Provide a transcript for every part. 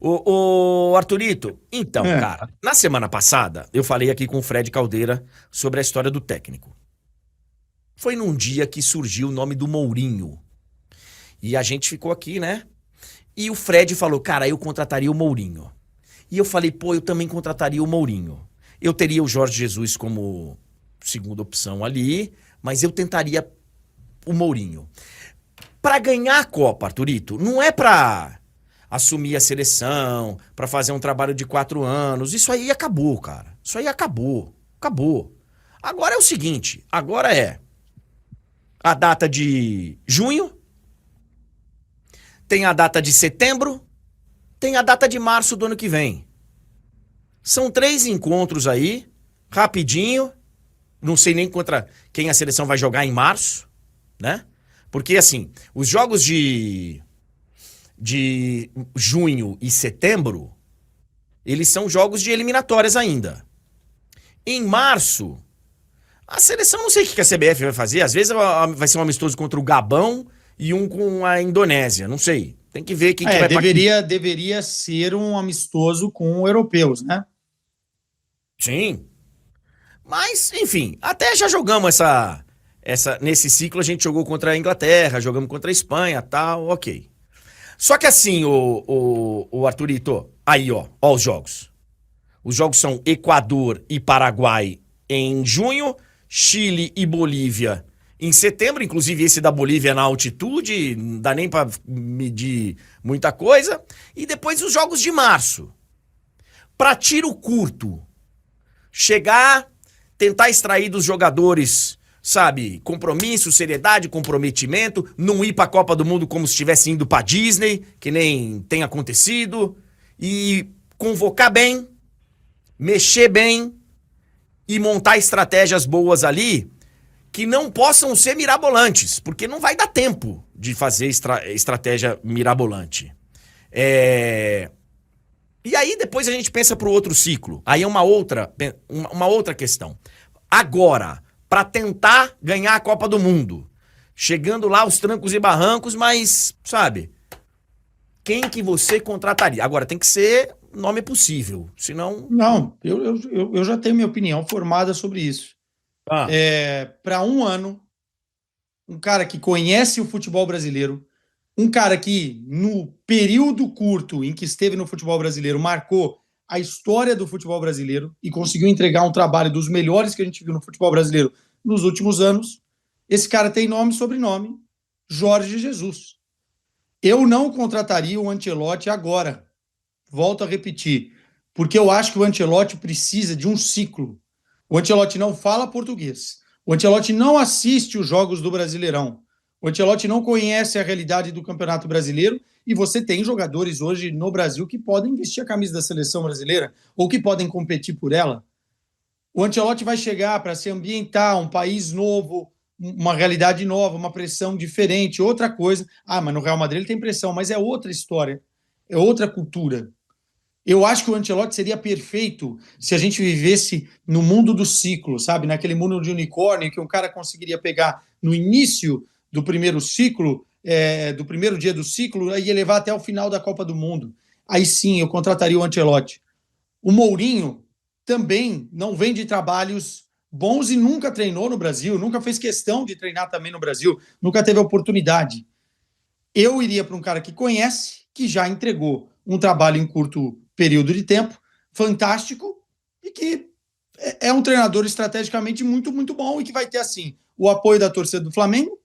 Ô, Arthurito, então, É. cara, na semana passada eu falei aqui com o Fred Caldeira sobre a história do técnico. Foi num dia que surgiu o nome do Mourinho. E a gente ficou aqui, né? E o Fred falou, cara, eu contrataria o Mourinho. E eu falei, pô, eu também contrataria o Mourinho. Eu teria o Jorge Jesus como segunda opção ali, mas eu tentaria o Mourinho. Pra ganhar a Copa, Arthurito, não é pra assumir a seleção, pra fazer um trabalho de 4 anos. Isso aí acabou, cara. Isso aí acabou. Acabou. Agora é o seguinte: agora é a data de junho, tem a data de setembro, tem a data de março do ano que vem. São 3 encontros aí, rapidinho. Não sei nem contra quem a seleção vai jogar em março, né? Porque, assim, os jogos de junho e setembro, eles são jogos de eliminatórias ainda. Em março, a seleção não sei o que a CBF vai fazer. Às vezes vai ser um amistoso contra o Gabão e um com a Indonésia. Não sei. Tem que ver quem que É, vai participar. deveria ser um amistoso com europeus, né? Sim. Mas, enfim, até já jogamos nesse ciclo a gente jogou contra a Inglaterra, jogamos contra a Espanha, tal, ok. Só que assim, o Arthurito, aí ó os jogos. Os jogos são Equador e Paraguai em junho, Chile e Bolívia em setembro, inclusive esse da Bolívia na altitude, não dá nem pra medir muita coisa. E depois os jogos de março. Pra tiro curto, chegar, tentar extrair dos jogadores, sabe, compromisso, seriedade, comprometimento, não ir pra Copa do Mundo como se estivesse indo pra Disney, que nem tem acontecido, e convocar bem, mexer bem e montar estratégias boas ali que não possam ser mirabolantes, porque não vai dar tempo de fazer estratégia mirabolante. E aí depois a gente pensa pro outro ciclo. Aí é uma outra questão. Agora, para tentar ganhar a Copa do Mundo, chegando lá aos trancos e barrancos, mas, sabe, quem que você contrataria? Agora, tem que ser nome possível, senão... Não, eu já tenho minha opinião formada sobre isso. Ah, Para um ano, um cara que conhece o futebol brasileiro, um cara que, no período curto em que esteve no futebol brasileiro, marcou a história do futebol brasileiro e conseguiu entregar um trabalho dos melhores que a gente viu no futebol brasileiro nos últimos anos, esse cara tem nome e sobrenome, Jorge Jesus. Eu não contrataria o Ancelotti agora. Volto a repetir, porque eu acho que o Ancelotti precisa de um ciclo. O Ancelotti não fala português. O Ancelotti não assiste os jogos do Brasileirão. O Ancelotti não conhece a realidade do Campeonato Brasileiro e você tem jogadores hoje no Brasil que podem vestir a camisa da seleção brasileira ou que podem competir por ela. O Ancelotti vai chegar para se ambientar, um país novo, uma realidade nova, uma pressão diferente, outra coisa. Ah, mas no Real Madrid ele tem pressão, mas é outra história, é outra cultura. Eu acho que o Ancelotti seria perfeito se a gente vivesse no mundo do ciclo, sabe? Naquele mundo de unicórnio que um cara conseguiria pegar no início do primeiro ciclo, do primeiro dia do ciclo, e levar até o final da Copa do Mundo. Aí sim, eu contrataria o Ancelotti. O Mourinho também não vem de trabalhos bons e nunca treinou no Brasil, nunca fez questão de treinar também no Brasil, nunca teve oportunidade. Eu iria para um cara que conhece, que já entregou um trabalho em curto período de tempo, fantástico, e que é um treinador estrategicamente muito, muito bom e que vai ter, assim, o apoio da torcida do Flamengo,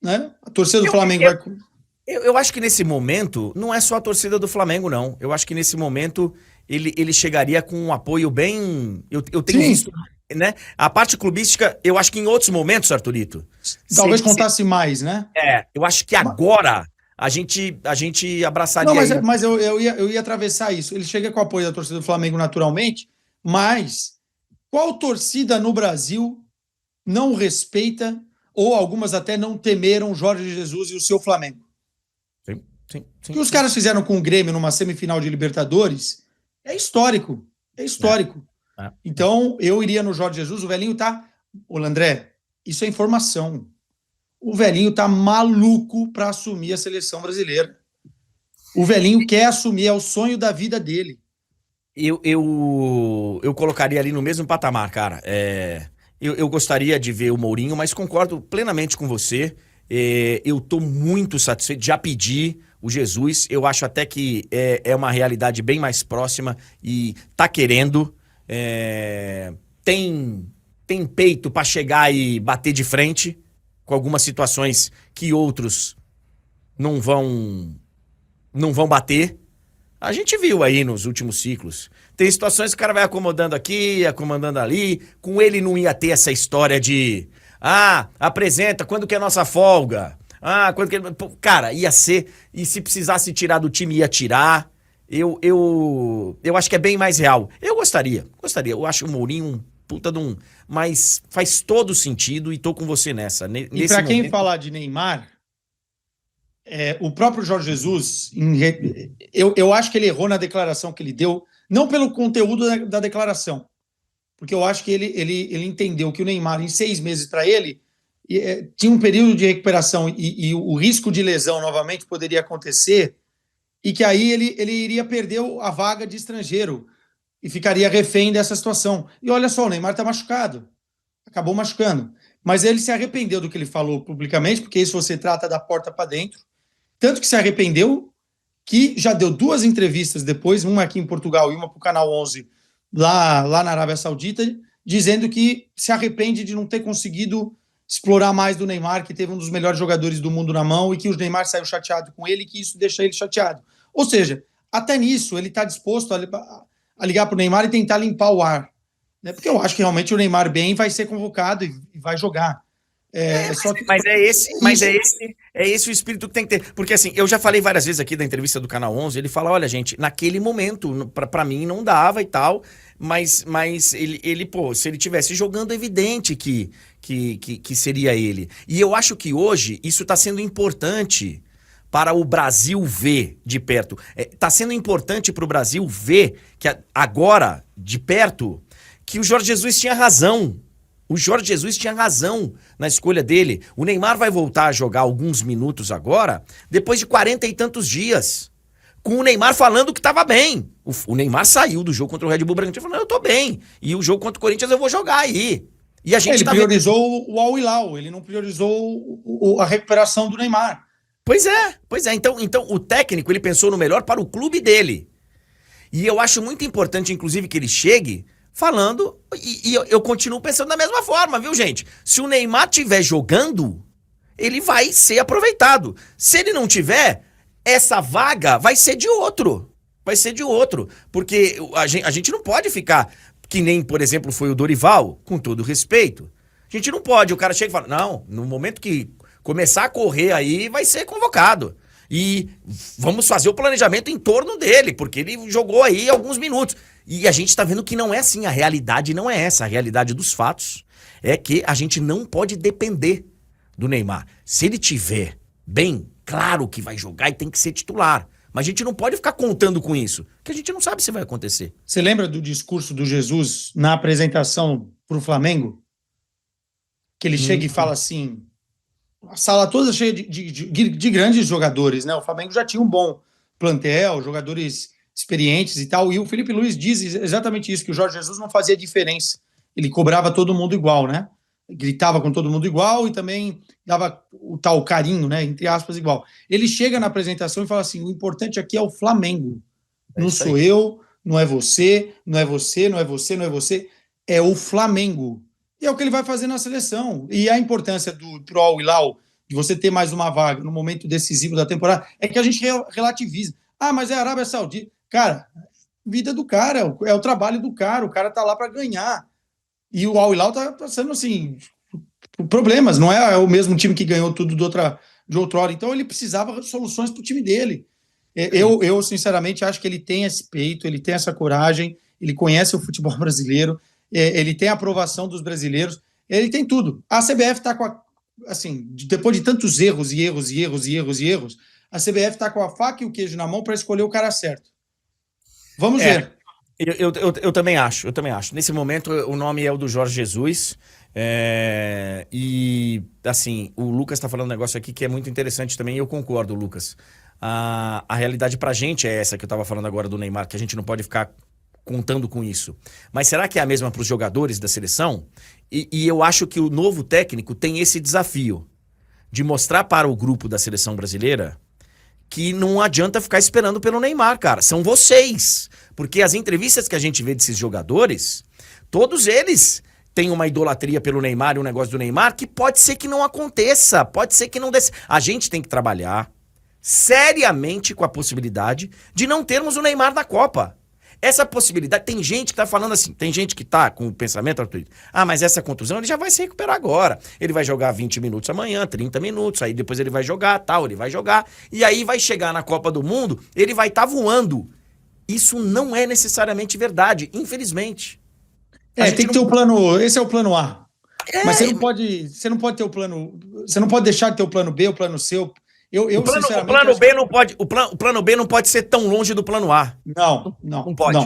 né? A torcida do eu, Flamengo eu, vai... eu acho que nesse momento, não é só a torcida do Flamengo, não. Eu acho que nesse momento ele chegaria com um apoio bem. Eu tenho Sim, visto, né? A parte clubística, eu acho que em outros momentos, Arthurito, talvez seria, contasse mais, né? eu acho que agora a gente Não, abraçaria aí. mas eu ia atravessar isso. Ele chega com o apoio da torcida do Flamengo naturalmente, mas qual torcida no Brasil não respeita, ou algumas até não temeram Jorge Jesus e o seu Flamengo? Sim, sim, O que sim, os sim. caras fizeram com o Grêmio numa semifinal de Libertadores é histórico. É É, histórico. é, é. Então, eu iria no Jorge Jesus. O velhinho tá. Ô, André, isso é informação. O velhinho tá maluco para assumir a seleção brasileira. O velhinho quer assumir, é o sonho da vida dele. Eu colocaria ali no mesmo patamar, cara. Eu gostaria de ver o Mourinho, mas concordo plenamente com você. Eu tô muito satisfeito. Já pedi o Jesus. Eu acho até que é uma realidade bem mais próxima e tá querendo. Tem peito pra chegar e bater de frente com algumas situações que outros não vão bater. A gente viu aí nos últimos ciclos. Tem situações que o cara vai acomodando aqui, acomodando ali. Com ele não ia ter essa história de... apresenta, quando que é nossa folga? Quando que... Pô, cara, ia ser... E se precisasse tirar do time, ia tirar. Eu acho que é bem mais real. Eu gostaria. Eu acho o Mourinho um puta de um... Mas faz todo sentido e tô com você nessa. E para quem falar de Neymar... o próprio Jorge Jesus, eu acho que ele errou na declaração que ele deu, não pelo conteúdo da declaração, porque eu acho que ele entendeu que o Neymar, em 6 meses para ele, tinha um período de recuperação e o risco de lesão novamente poderia acontecer, e que aí ele iria perder a vaga de estrangeiro e ficaria refém dessa situação. E olha só, o Neymar está machucado, acabou machucando. Mas ele se arrependeu do que ele falou publicamente, porque isso você trata da porta para dentro. Tanto que se arrependeu, que já deu 2 entrevistas depois, uma aqui em Portugal e uma para o Canal 11, lá na Arábia Saudita, dizendo que se arrepende de não ter conseguido explorar mais do Neymar, que teve um dos melhores jogadores do mundo na mão e que o Neymar saiu chateado com ele e que isso deixa ele chateado. Ou seja, até nisso ele está disposto a ligar para o Neymar e tentar limpar o ar. Né? Porque eu acho que realmente o Neymar bem vai ser convocado e vai jogar. Mas é esse o espírito que tem que ter. Porque assim, eu já falei várias vezes aqui da entrevista do Canal 11, ele fala, olha gente, naquele momento, pra mim não dava e tal, mas ele pô, se ele tivesse jogando, é evidente que seria ele. E eu acho que hoje isso tá sendo importante para o Brasil ver de perto. Tá sendo importante para o Brasil ver que agora, de perto, que o Jorge Jesus tinha razão. O Jorge Jesus tinha razão na escolha dele. O Neymar vai voltar a jogar alguns minutos agora, depois de 40 e tantos dias. Com o Neymar falando que estava bem. O Neymar saiu do jogo contra o Red Bull Bragantino falando, eu tô bem. E o jogo contra o Corinthians eu vou jogar aí. E a gente ele priorizou o Al Hilal, ele não priorizou a recuperação do Neymar. Pois é. Então o técnico, ele pensou no melhor para o clube dele. E eu acho muito importante, inclusive, que ele chegue falando, e eu continuo pensando da mesma forma, viu, gente? Se o Neymar estiver jogando, ele vai ser aproveitado. Se ele não tiver, essa vaga vai ser de outro. Vai ser de outro. Porque a gente não pode ficar, que nem, por exemplo, foi o Dorival, com todo respeito. A gente não pode, o cara chega e fala, não, no momento que começar a correr aí, vai ser convocado. E vamos fazer o planejamento em torno dele, porque ele jogou aí alguns minutos. E a gente tá vendo que não é assim, a realidade não é essa. A realidade dos fatos é que a gente não pode depender do Neymar. Se ele tiver bem, claro que vai jogar e tem que ser titular. Mas a gente não pode ficar contando com isso, que a gente não sabe se vai acontecer. Você lembra do discurso do Jesus na apresentação pro Flamengo? Que ele chega e fala assim, a sala toda cheia de grandes jogadores, né? O Flamengo já tinha um bom plantel, jogadores experientes e tal, e o Felipe Luiz diz exatamente isso, que o Jorge Jesus não fazia diferença, ele cobrava todo mundo igual, né? Gritava com todo mundo igual e também dava o tal carinho, né? Entre aspas, igual. Ele chega na apresentação e fala assim, o importante aqui é o Flamengo, não sou eu, não é você, não é você, não é você, não é você, é o Flamengo. E é o que ele vai fazer na seleção. E a importância pro Al Hilal, de você ter mais uma vaga no momento decisivo da temporada, é que a gente relativiza. Mas é a Arábia Saudita. Cara, vida do cara, é o trabalho do cara, o cara tá lá para ganhar. E o Al Hilal tá passando, assim, problemas, não é o mesmo time que ganhou tudo de outrora. Então ele precisava de soluções pro time dele. Eu, sinceramente, acho que ele tem esse peito, ele tem essa coragem, ele conhece o futebol brasileiro, ele tem a aprovação dos brasileiros, ele tem tudo. A CBF está com assim, depois de tantos erros, a CBF está com a faca e o queijo na mão para escolher o cara certo. Vamos ver. Eu também acho. Nesse momento, o nome é o do Jorge Jesus. E, assim, o Lucas está falando um negócio aqui que é muito interessante também, e eu concordo, Lucas. A realidade pra gente é essa que eu tava falando agora do Neymar, que a gente não pode ficar contando com isso. Mas será que é a mesma para os jogadores da seleção? E eu acho que o novo técnico tem esse desafio de mostrar para o grupo da seleção brasileira que não adianta ficar esperando pelo Neymar, cara. São vocês. Porque as entrevistas que a gente vê desses jogadores, todos eles têm uma idolatria pelo Neymar e um negócio do Neymar que pode ser que não aconteça, pode ser que não dê. A gente tem que trabalhar seriamente com a possibilidade de não termos o Neymar na Copa. Essa possibilidade, tem gente que tá falando assim, tem gente que tá com o pensamento, Arthur, mas essa contusão ele já vai se recuperar agora. Ele vai jogar 20 minutos amanhã, 30 minutos, aí depois ele vai jogar, ele vai jogar, e aí vai chegar na Copa do Mundo, ele vai estar voando. Isso não é necessariamente verdade, infelizmente. Tem que ter o plano, esse é o plano A. Mas você não pode ter o plano, você não pode deixar de ter o plano B, o plano C. O plano B não pode, o plano B não pode ser tão longe do plano A. Não pode.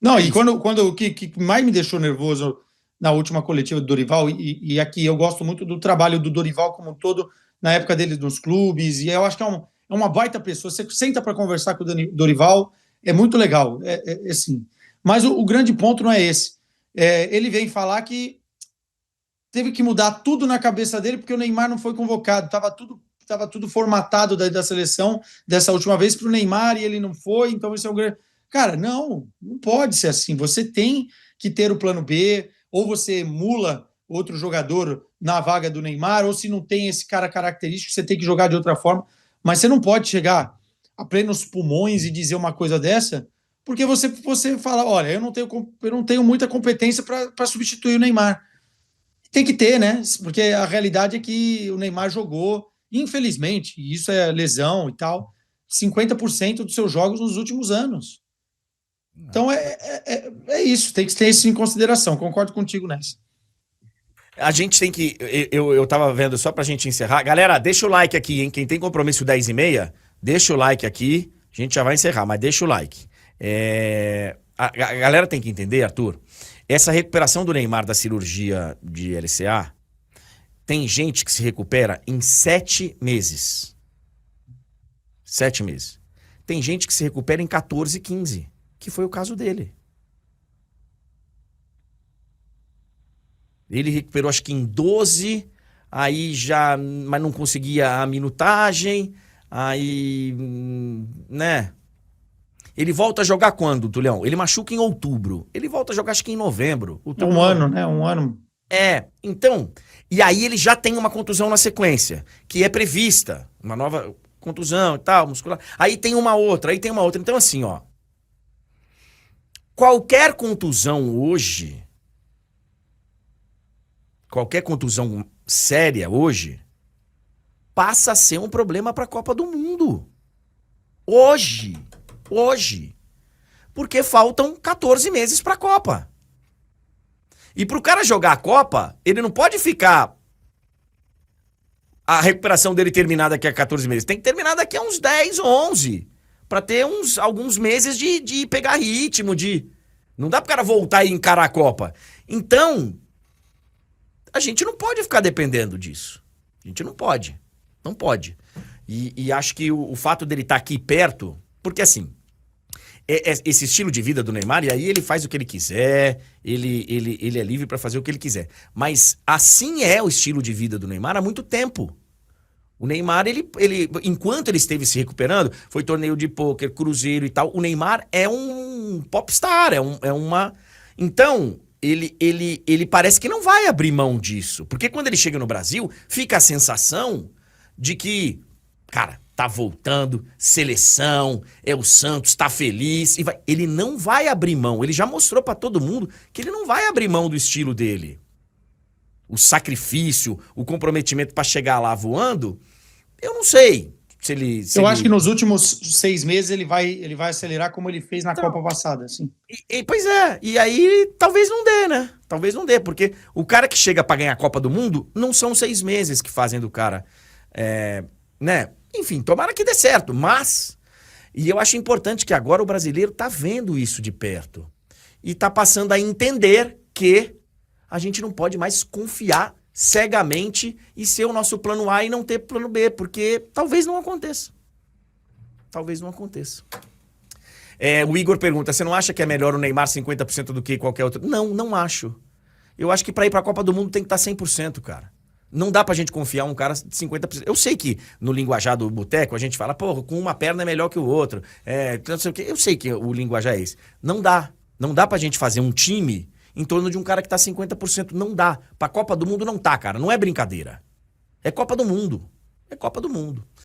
Não, e quando o que mais me deixou nervoso na última coletiva do Dorival, e aqui eu gosto muito do trabalho do Dorival como um todo, na época dele nos clubes, e eu acho que é uma baita pessoa. Você senta para conversar com o Dorival, é muito legal, assim. Mas o grande ponto não é esse. Ele vem falar que teve que mudar tudo na cabeça dele porque o Neymar não foi convocado, estava tudo formatado da seleção dessa última vez para o Neymar e ele não foi, então isso é um grande... Cara, não pode ser assim. Você tem que ter o plano B, ou você emula outro jogador na vaga do Neymar, ou se não tem esse cara característico, você tem que jogar de outra forma. Mas você não pode chegar a plenos pulmões e dizer uma coisa dessa, porque você fala, olha, eu não tenho muita competência para substituir o Neymar. Tem que ter, né? Porque a realidade é que o Neymar jogou, infelizmente, e isso é lesão e tal, 50% dos seus jogos nos últimos anos. Então é isso, tem que ter isso em consideração. Concordo contigo nessa. A gente tem que... Eu tava vendo, só pra gente encerrar. Galera, deixa o like aqui, hein? Quem tem compromisso 10h30, deixa o like aqui. A gente já vai encerrar, mas deixa o like. A galera tem que entender, Arthur, essa recuperação do Neymar da cirurgia de LCA, tem gente que se recupera em 7 meses. 7 meses. Tem gente que se recupera em 14, 15, que foi o caso dele. Ele recuperou acho que em 12, aí já, mas não conseguia a minutagem, aí, né? Ele volta a jogar quando, Tulhão? Ele machuca em outubro. Ele volta a jogar acho que em novembro. Um ano, né? Um ano. Então, e aí ele já tem uma contusão na sequência, que é prevista, uma nova contusão e tal, muscular. Aí tem uma outra. Então assim, ó, qualquer contusão hoje, qualquer contusão séria hoje, passa a ser um problema para a Copa do Mundo. Hoje. Porque faltam 14 meses para a Copa. E para o cara jogar a Copa, ele não pode ficar a recuperação dele terminar daqui a 14 meses. Tem que terminar daqui a uns 10 ou 11. Para ter alguns meses de pegar ritmo, Não dá pro cara voltar e encarar a Copa. Então, a gente não pode ficar dependendo disso. A gente não pode. Não pode. E acho que o fato dele estar aqui perto... Porque assim, esse estilo de vida do Neymar, e aí ele faz o que ele quiser, ele é livre para fazer o que ele quiser. Mas assim é o estilo de vida do Neymar há muito tempo. O Neymar, enquanto ele esteve se recuperando, foi torneio de pôquer, cruzeiro e tal, o Neymar é um popstar, é uma... Então, ele parece que não vai abrir mão disso. Porque quando ele chega no Brasil, fica a sensação de que, cara, tá voltando, seleção, o Santos, tá feliz. Ele não vai abrir mão. Ele já mostrou pra todo mundo que ele não vai abrir mão do estilo dele. O sacrifício, o comprometimento pra chegar lá voando, eu não sei se ele... Eu acho que nos últimos 6 meses ele vai acelerar como ele fez na Copa passada, assim. Pois é, e aí talvez não dê, né? Talvez não dê, porque o cara que chega pra ganhar a Copa do Mundo não são 6 meses que fazem do cara, né? Enfim, tomara que dê certo, mas... E eu acho importante que agora o brasileiro tá vendo isso de perto. E tá passando a entender que a gente não pode mais confiar cegamente e ser o nosso plano A e não ter plano B, porque talvez não aconteça. talvez não aconteça. O Igor pergunta, você não acha que é melhor o Neymar 50% do que qualquer outro? Não, não acho. Eu acho que pra ir pra Copa do Mundo tem que estar 100%, cara. Não dá pra gente confiar um cara de 50%. Eu sei que no linguajar do boteco a gente fala, pô, com uma perna é melhor que o outro. Não sei o quê. Eu sei que o linguajar é esse. Não dá. Não dá pra gente fazer um time em torno de um cara que tá 50%. Não dá. Pra Copa do Mundo não tá, cara. Não é brincadeira. É Copa do Mundo. É Copa do Mundo.